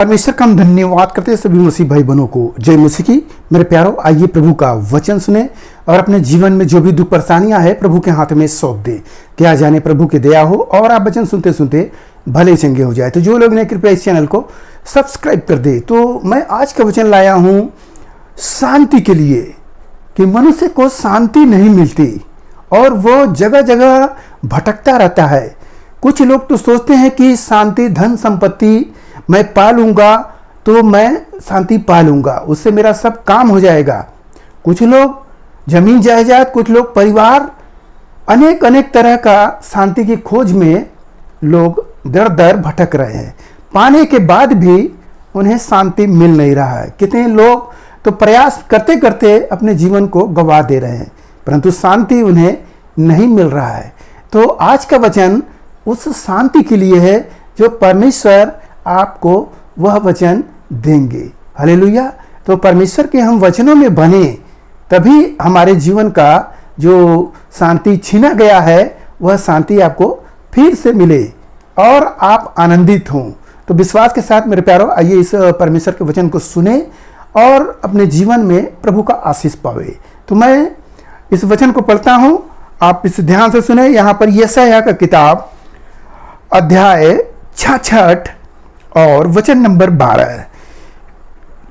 परमेश्वर का हम धन्यवाद करते हैं सभी मसीह भाई बहनों को। जय मसीह की। मेरे प्यारों, आइए प्रभु का वचन सुने और अपने जीवन में जो भी दुख परेशानियां है प्रभु के हाथ में सौंप दे। क्या जाने प्रभु की दया हो और आप वचन सुनते सुनते भले चंगे हो जाए। तो जो लोग ने कृपया इस चैनल को सब्सक्राइब कर दे। तो मैं आज का वचन लाया हूं शांति के लिए, कि मनुष्य को शांति नहीं मिलती और वो जगह जगह भटकता रहता है। कुछ लोग तो सोचते हैं कि शांति, धन संपत्ति मैं पा लूंगा तो मैं शांति पा लूंगा, उससे मेरा सब काम हो जाएगा। कुछ लोग जमीन जायदाद, कुछ लोग परिवार, अनेक अनेक तरह का शांति की खोज में लोग दर दर भटक रहे हैं। पाने के बाद भी उन्हें शांति मिल नहीं रहा है। कितने लोग तो प्रयास करते करते अपने जीवन को गंवा दे रहे हैं, परंतु शांति उन्हें नहीं मिल रहा है। तो आज का वचन उस शांति के लिए है जो परमेश्वर आपको वह वचन देंगे। हालेलुया। तो परमेश्वर के हम वचनों में बने, तभी हमारे जीवन का जो शांति छीना गया है वह शांति आपको फिर से मिले और आप आनंदित हों। तो विश्वास के साथ मेरे प्यारों, आइए इस परमेश्वर के वचन को सुने और अपने जीवन में प्रभु का आशीष पावे। तो मैं इस वचन को पढ़ता हूं, आप इस ध्यान से सुने। यहाँ पर यशायाह का किताब अध्याय 66 और वचन नंबर 12।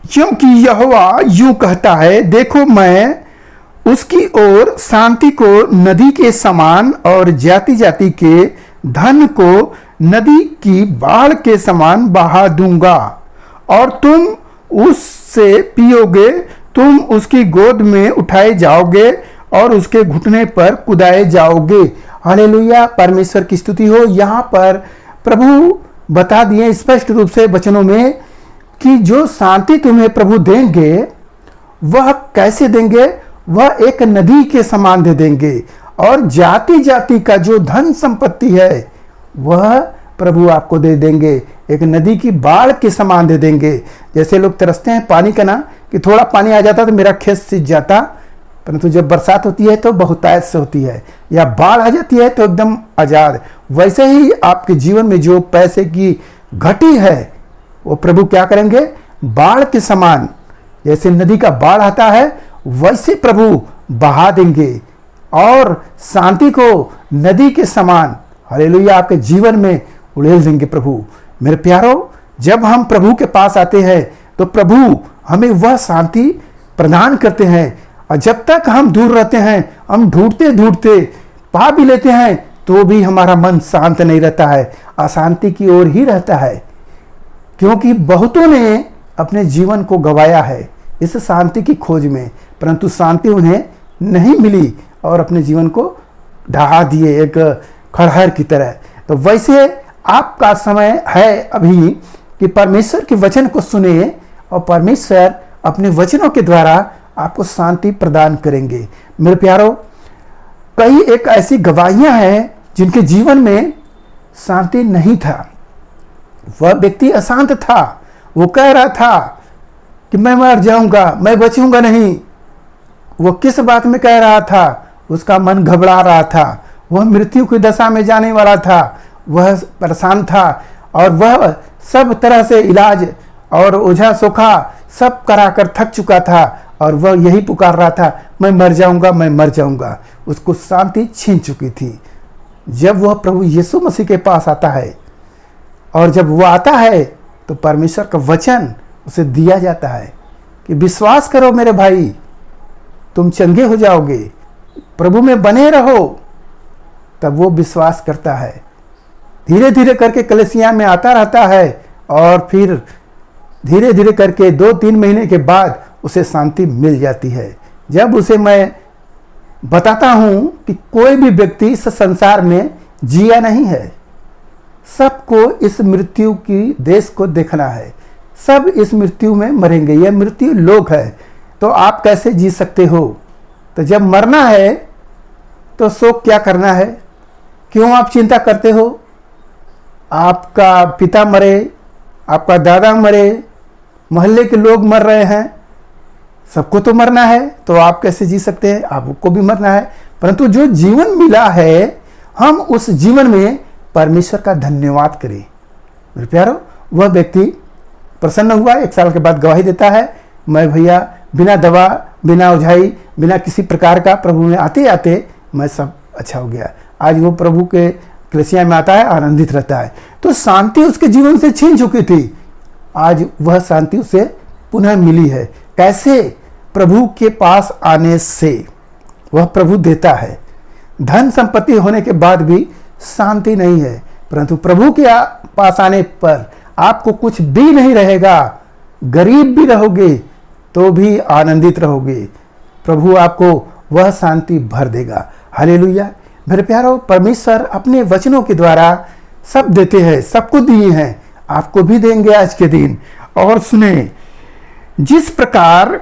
क्योंकि यहोवा यूं कहता है, देखो मैं उसकी ओर शांति को नदी के समान और जाति जाति के धन को नदी की बाढ़ के समान बहा दूंगा, और तुम उससे पियोगे, तुम उसकी गोद में उठाए जाओगे और उसके घुटने पर कुदाए जाओगे। हालेलुया। परमेश्वर की स्तुति हो। यहाँ पर प्रभु बता दिए स्पष्ट रूप से वचनों में कि जो शांति तुम्हें प्रभु देंगे वह कैसे देंगे। वह एक नदी के समान दे देंगे, और जाति जाति का जो धन संपत्ति है वह प्रभु आपको दे देंगे। एक नदी की बाढ़ के समान दे देंगे। जैसे लोग तरसते हैं पानी का ना, कि थोड़ा पानी आ जाता तो मेरा खेत सिंच जाता, परंतु जब बरसात होती है तो बहुतायत से होती है, या बाढ़ आ जाती है तो एकदम आजाद। वैसे ही आपके जीवन में जो पैसे की घटी है वो प्रभु क्या करेंगे, बाढ़ के समान, जैसे नदी का बाढ़ आता है वैसे प्रभु बहा देंगे और शांति को नदी के समान, हालेलुया, आपके जीवन में उड़ेल देंगे प्रभु। मेरे प्यारों, जब हम प्रभु के पास आते हैं तो प्रभु हमें वह शांति प्रदान करते हैं, और जब तक हम दूर रहते हैं, हम ढूंढते ढूंढते पा भी लेते हैं तो भी हमारा मन शांत नहीं रहता है, अशांति की ओर ही रहता है। क्योंकि बहुतों ने अपने जीवन को गंवाया है इस शांति की खोज में, परंतु शांति उन्हें नहीं मिली और अपने जीवन को ढहा दिए एक खड़हर की तरह। तो वैसे आपका समय है अभी कि परमेश्वर के वचन को सुने, और परमेश्वर अपने वचनों के द्वारा आपको शांति प्रदान करेंगे। मेरे प्यारों, कई एक ऐसी गवाहियां हैं जिनके जीवन में शांति नहीं था। वह व्यक्ति अशांत था। वो कह रहा था कि मैं मर जाऊंगा, मैं बचूंगा नहीं। वो किस बात में कह रहा था, उसका मन घबरा रहा था। वह मृत्यु की दशा में जाने वाला था, वह परेशान था, और वह सब तरह से इलाज और ओझा सोखा सब कराकर थक चुका था, और वह यही पुकार रहा था, मैं मर जाऊंगा, मैं मर जाऊंगा। उसको शांति छीन चुकी थी। जब वह प्रभु यीशु मसीह के पास आता है, और जब वह आता है तो परमेश्वर का वचन उसे दिया जाता है कि विश्वास करो मेरे भाई, तुम चंगे हो जाओगे, प्रभु में बने रहो। तब वो विश्वास करता है, धीरे धीरे करके कलीसिया में आता रहता है, और फिर धीरे धीरे करके 2-3 महीने के बाद उसे शांति मिल जाती है। जब उसे मैं बताता हूं कि कोई भी व्यक्ति इस संसार में जिया नहीं है, सबको इस मृत्यु की देश को देखना है, सब इस मृत्यु में मरेंगे, यह मृत्यु लोक है, तो आप कैसे जी सकते हो। तो जब मरना है तो शोक क्या करना है, क्यों आप चिंता करते हो। आपका पिता मरे, आपका दादा मरे, मोहल्ले के लोग मर रहे हैं, सबको तो मरना है, तो आप कैसे जी सकते हैं, आपको भी मरना है। परंतु जो जीवन मिला है, हम उस जीवन में परमेश्वर का धन्यवाद करें। मेरे प्यारो, वह व्यक्ति प्रसन्न हुआ, 1 साल के बाद गवाही देता है, मैं भैया बिना दवा, बिना उझाई, बिना किसी प्रकार का प्रभु में आते आते मैं सब अच्छा हो गया। आज वो प्रभु के कलीसिया में आता है, आनंदित रहता है। तो शांति उसके जीवन से छीन चुकी थी, आज वह शांति उसे पुनः मिली है। कैसे? प्रभु के पास आने से। वह प्रभु देता है। धन संपत्ति होने के बाद भी शांति नहीं है, परंतु प्रभु के पास आने पर आपको कुछ भी नहीं रहेगा, गरीब भी रहोगे तो भी आनंदित रहोगे। प्रभु आपको वह शांति भर देगा। हालेलुया। मेरे प्यारो, परमेश्वर अपने वचनों के द्वारा सब देते हैं, सबको दिए हैं, आपको भी देंगे आज के दिन। और सुने, जिस प्रकार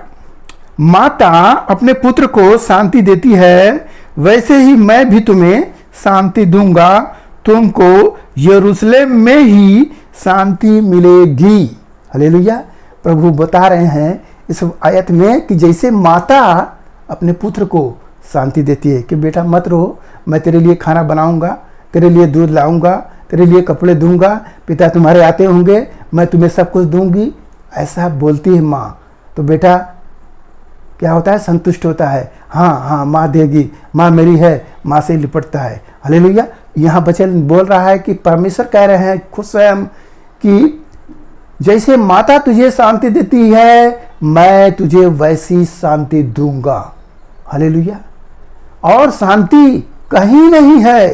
माता अपने पुत्र को शांति देती है, वैसे ही मैं भी तुम्हें शांति दूंगा, तुमको यरूशलेम में ही शांति मिलेगी। हालेलुया। प्रभु बता रहे हैं इस आयत में कि जैसे माता अपने पुत्र को शांति देती है कि बेटा मत रो, मैं तेरे लिए खाना बनाऊंगा, तेरे लिए दूध लाऊंगा, तेरे लिए कपड़े दूंगा, पिता तुम्हारे आते होंगे, मैं तुम्हें सब कुछ दूंगी, ऐसा बोलती है माँ। तो बेटा क्या होता है? संतुष्ट होता है। हाँ हाँ, माँ देगी, माँ मेरी है, माँ से लिपटता है। हालेलुया। यहाँ वचन बोल रहा है कि परमेश्वर कह रहे हैं खुद स्वयं कि जैसे माता तुझे शांति देती है, मैं तुझे वैसी शांति दूंगा। हालेलुया। और शांति कहीं नहीं है।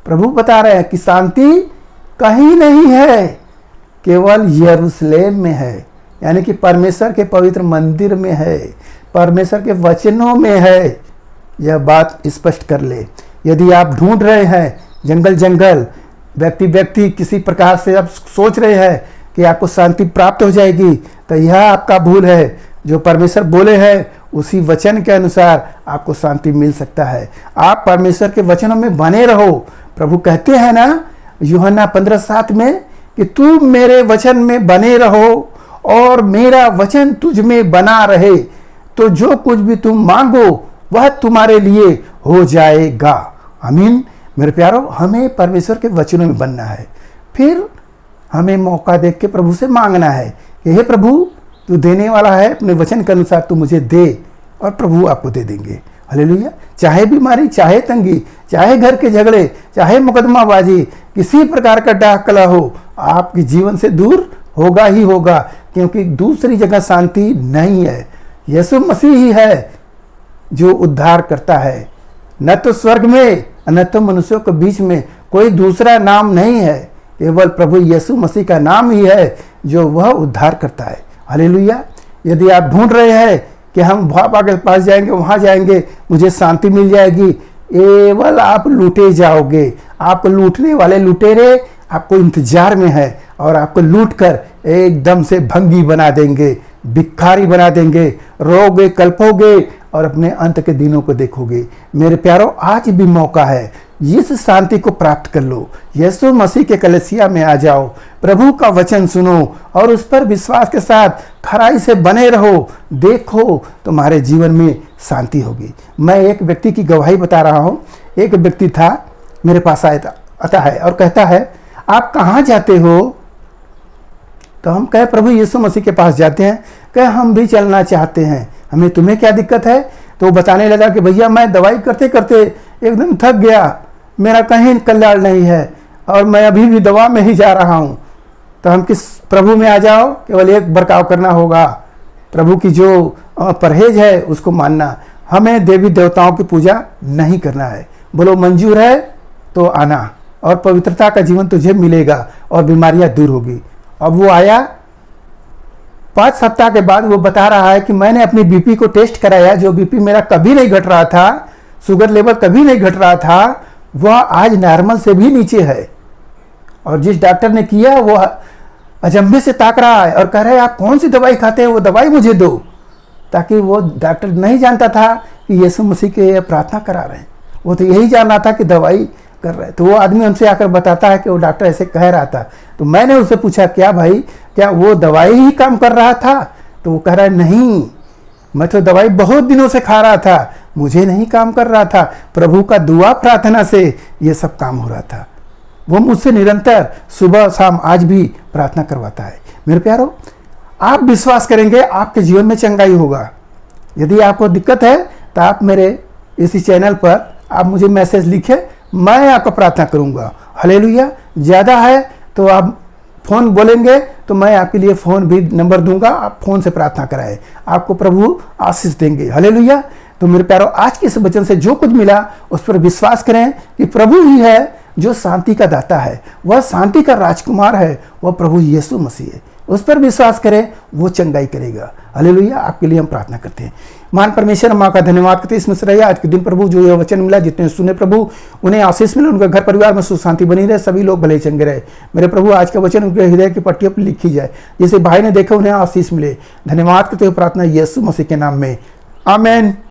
प्रभु बता रहे हैं कि शांति कहीं नहीं है, केवल यरूशलेम में है, यानी कि परमेश्वर के पवित्र मंदिर में है, परमेश्वर के वचनों में है। यह बात स्पष्ट कर ले। यदि आप ढूंढ रहे हैं जंगल जंगल, व्यक्ति व्यक्ति, किसी प्रकार से आप सोच रहे हैं कि आपको शांति प्राप्त हो जाएगी, तो यह आपका भूल है। जो परमेश्वर बोले हैं उसी वचन के अनुसार आपको शांति मिल सकता है। आप परमेश्वर के वचनों में बने रहो। प्रभु कहते हैं ना यूहन्ना 15:7 में कि तू मेरे वचन में बने रहो और मेरा वचन तुझ में बना रहे, तो जो कुछ भी तुम मांगो वह तुम्हारे लिए हो जाएगा। आमीन। मेरे प्यारो, हमें परमेश्वर के वचनों में बनना है, फिर हमें मौका देख के प्रभु से मांगना है कि हे प्रभु, तू देने वाला है, अपने वचन के अनुसार तू मुझे दे, और प्रभु आपको दे देंगे। हालेलुया। चाहे बीमारी, चाहे तंगी, चाहे घर के झगड़े, चाहे मुकदमाबाजी, किसी प्रकार का डाह कला हो, आपके जीवन से दूर होगा ही होगा, क्योंकि दूसरी जगह शांति नहीं है। यीशु मसीह ही है जो उद्धार करता है। न तो स्वर्ग में न तो मनुष्यों के बीच में कोई दूसरा नाम नहीं है, केवल प्रभु यीशु मसीह का नाम ही है जो वह उद्धार करता है। हालेलुया। यदि आप ढूंढ रहे हैं कि हम बाबा के पास जाएंगे, वहाँ जाएंगे, मुझे शांति मिल जाएगी, केवल आप लूटे जाओगे। आप लूटने वाले लुटेरे आपको इंतजार में है और आपको लूट कर एकदम से भंगी बना देंगे, भिखारी बना देंगे, रोगे, कल्पोगे और अपने अंत के दिनों को देखोगे। मेरे प्यारो, आज भी मौका है, इस शांति को प्राप्त कर लो। यीशु मसीह के कलीसिया में आ जाओ, प्रभु का वचन सुनो और उस पर विश्वास के साथ खराई से बने रहो। देखो तुम्हारे जीवन में शांति होगी। मैं एक व्यक्ति की गवाही बता रहा हूँ। एक व्यक्ति था, मेरे पास आता है और कहता है आप कहाँ जाते हो? तो हम कहे प्रभु यीशु मसीह के पास जाते हैं। कहे हम भी चलना चाहते हैं, हमें तुम्हें क्या दिक्कत है? तो वो बताने लगा कि भैया मैं दवाई करते करते एकदम थक गया, मेरा कहीं कल्याण नहीं है और मैं अभी भी दवा में ही जा रहा हूँ। तो हम किस प्रभु में आ जाओ, केवल एक बर्ताव करना होगा, प्रभु की जो परहेज है उसको मानना। हमें देवी देवताओं की पूजा नहीं करना है। बोलो मंजूर है तो आना और पवित्रता का जीवन तुझे मिलेगा और बीमारियां दूर होगी। अब वो आया, 5 सप्ताह के बाद वो बता रहा है कि मैंने अपनी बीपी को टेस्ट कराया, जो बीपी मेरा कभी नहीं घट रहा था, शुगर लेवल कभी नहीं घट रहा था, वह आज नॉर्मल से भी नीचे है। और जिस डॉक्टर ने किया वो अचंभे से ताक रहा है और कह रहा है आप कौन सी दवाई खाते हैं, वो दवाई मुझे दो। ताकि वो डॉक्टर नहीं जानता था कि यीशु मसीह के प्रार्थना करा रहे हैं, वो तो यही जान रहा था कि दवाई कर रहे। तो वो आदमी हमसे आकर बताता है कि वो डॉक्टर ऐसे कह रहा था। तो मैंने उससे पूछा क्या भाई, क्या वो दवाई ही काम कर रहा था? तो वो कह रहा है नहीं, मैं तो दवाई बहुत दिनों से खा रहा था, मुझे नहीं काम कर रहा था, प्रभु का दुआ प्रार्थना से ये सब काम हो रहा था। वो मुझसे निरंतर सुबह शाम आज भी प्रार्थना करवाता है। मेरे प्यारो, आप विश्वास करेंगे आपके जीवन में चंगाई होगा। यदि आपको दिक्कत है तो आप मेरे इसी चैनल पर आप मुझे मैसेज लिखें, मैं आपको प्रार्थना करूंगा। हालेलुया। ज़्यादा है तो आप फ़ोन बोलेंगे तो मैं आपके लिए फ़ोन भी नंबर दूंगा, आप फ़ोन से प्रार्थना कराएं, आपको प्रभु आशीष देंगे। हालेलुया। तो मेरे प्यारो, आज के इस वचन से जो कुछ मिला उस पर विश्वास करें कि प्रभु ही है जो शांति का दाता है, वह शांति का राजकुमार है, वह प्रभु यीशु मसीह है। उस पर विश्वास करें, वो चंगाई करेगा। हालेलुया। आपके लिए हम प्रार्थना करते हैं। महान परमेश्वर, माँ का धन्यवाद करते हैं इसमें से रहिए आज के दिन प्रभु जो यह वचन मिला, जितने सुने प्रभु उन्हें आशीष मिले, उनके घर परिवार में सुख शांति बनी रहे, सभी लोग भले चंगे रहे। मेरे प्रभु आज का वचन उनके हृदय की पट्टियों पर लिखी जाए, जैसे भाई ने देखा उन्हें आशीष मिले। धन्यवाद करते हुए प्रार्थना यीशु मसीह के नाम में, आमीन।